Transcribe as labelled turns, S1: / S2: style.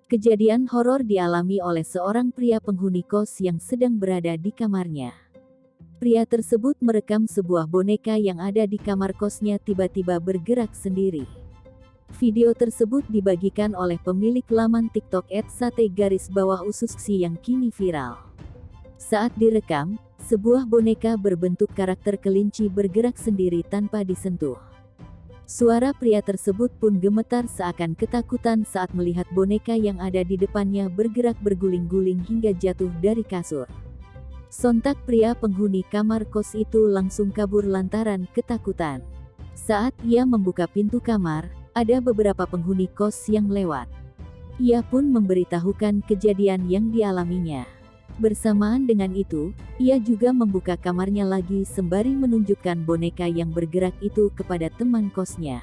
S1: Kejadian horor dialami oleh seorang pria penghuni kos yang sedang berada di kamarnya. Pria tersebut merekam sebuah boneka yang ada di kamar kosnya tiba-tiba bergerak sendiri. Video tersebut dibagikan oleh pemilik laman TikTok @sate_ususksi yang kini viral. Saat direkam, sebuah boneka berbentuk karakter kelinci bergerak sendiri tanpa disentuh. Suara pria tersebut pun gemetar seakan ketakutan saat melihat boneka yang ada di depannya bergerak berguling-guling hingga jatuh dari kasur. Sontak pria penghuni kamar kos itu langsung kabur lantaran ketakutan. Saat ia membuka pintu kamar, ada beberapa penghuni kos yang lewat. Ia pun memberitahukan kejadian yang dialaminya. Bersamaan dengan itu, ia juga membuka kamarnya lagi sembari menunjukkan boneka yang bergerak itu kepada teman kosnya.